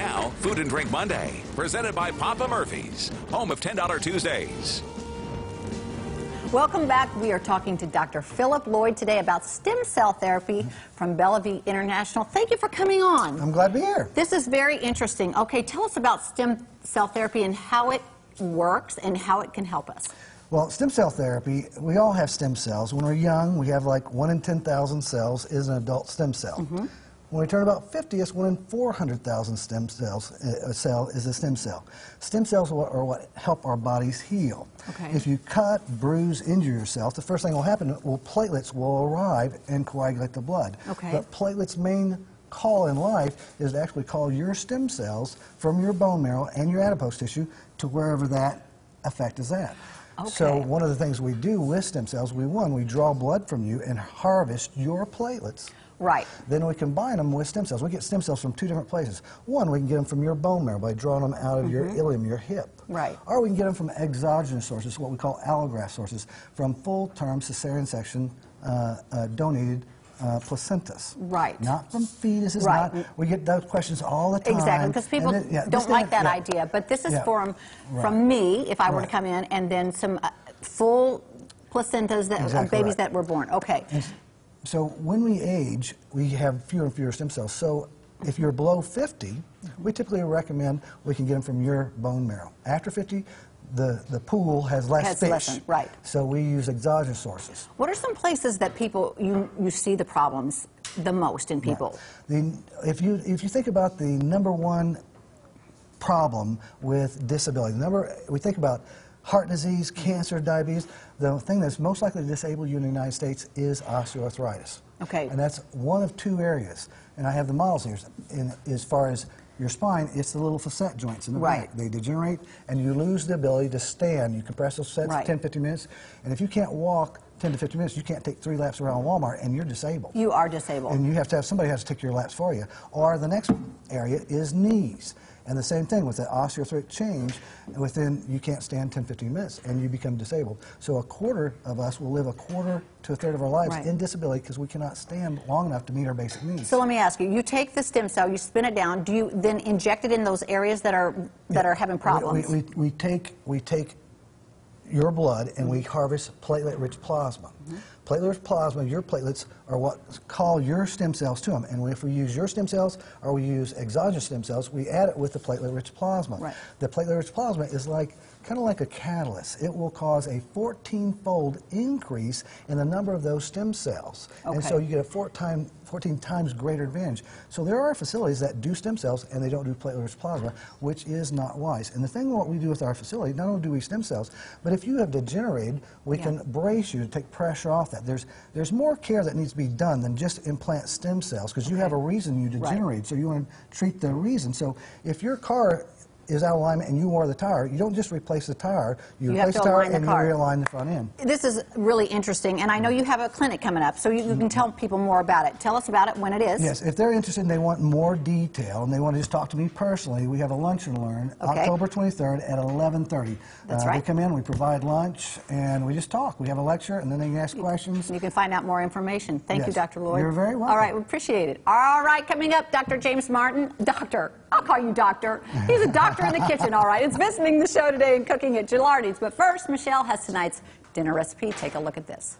Now, Food and Drink Monday, presented by Papa Murphy's, home of $10 Tuesdays. Welcome back. We are talking to Dr. Philip Lloyd today about stem cell therapy from Belle Vie International. Thank you for coming on. I'm glad to be here. This is very interesting. Okay, tell us about stem cell therapy and how it works and how it can help us. Well, stem cell therapy, we all have stem cells. When we're young, we have like 1 in 10,000 cells is an adult stem cell. When we turn about 50, it's 1 in 400,000 stem cells. A cell is a stem cell. Stem cells are what help our bodies heal. Okay. If you cut, bruise, injure yourself, the first thing that will happen, platelets will arrive and coagulate the blood. Okay. But platelets' main call in life is to actually call your stem cells from your bone marrow and your adipose tissue to wherever that effect is at. Okay. So one of the things we do with stem cells, we draw blood from you and harvest your platelets. Right. Then we combine them with stem cells. We get stem cells from 2 different places. One, we can get them from your bone marrow by drawing them out of your ilium, your hip. Right. Or we can get them from exogenous sources, what we call allograft sources, from full-term cesarean section donated placentas. Right. Not from fetuses. Right. We get those questions all the time. Exactly, because people don't like that idea. But this is from me, if I were to come in, and then some full placentas, that babies that were born. Okay. So when we age, we have fewer and fewer stem cells. So if you're below 50, we typically recommend we can get them from your bone marrow. After 50, the pool has less fish. Right. So we use exogenous sources. What are some places that people you see the problems the most in people? Right. If you think about the #1 problem with disability, we think about heart disease, cancer, diabetes. The thing that's most likely to disable you in the United States is osteoarthritis. Okay. And that's one of 2 areas. And I have the models here. As far as your spine, it's the little facet joints in the back. They degenerate, and you lose the ability to stand. You compress those facets 10, 15 minutes. And if you can't walk 10 to 15 minutes, you can't take 3 laps around Walmart, and you're disabled. You are disabled. And you have to have somebody has to take your laps for you. Or the next area is knees. And the same thing with the osteoarthritic change, you can't stand 10, 15 minutes, and you become disabled. So a quarter of us will live a quarter to a third of our lives in disability because we cannot stand long enough to meet our basic needs. So let me ask you, you take the stem cell, you spin it down, do you then inject it in those areas that are having problems? We take your blood and we harvest platelet-rich plasma. Platelet-rich plasma, your platelets are what call your stem cells to them. And if we use your stem cells or we use exogenous stem cells, we add it with the platelet-rich plasma. Right. The platelet-rich plasma is kind of like a catalyst. It will cause a 14-fold increase in the number of those stem cells. Okay. And so you get a 14 times greater advantage. So there are facilities that do stem cells and they don't do platelet-rich plasma, which is not wise. And the thing what we do with our facility, not only do we stem cells, but if you have degenerated, we can brace you to take pressure off that. There's more care that needs to be done than just implant stem cells because you have a reason you degenerated, so you want to treat the reason. So if your car is out of alignment and you wore the tire, you don't just replace the tire, you replace the tire and you realign the front end. This is really interesting, and I know you have a clinic coming up, so you can tell people more about it. Tell us about it when it is. Yes, if they're interested and they want more detail and they want to just talk to me personally, we have a lunch and learn October 23rd at 11:30. That's right. They come in, we provide lunch, and we just talk. We have a lecture, and then they can ask questions. You can find out more information. Thank you, Dr. Lloyd. You're very welcome. All right, we appreciate it. All right, coming up, Dr. James Martin. Doctor. I'll call you doctor. He's a doctor in the kitchen, all right. It's visiting the show today and cooking at Gilardi's. But first, Michelle has tonight's dinner recipe. Take a look at this.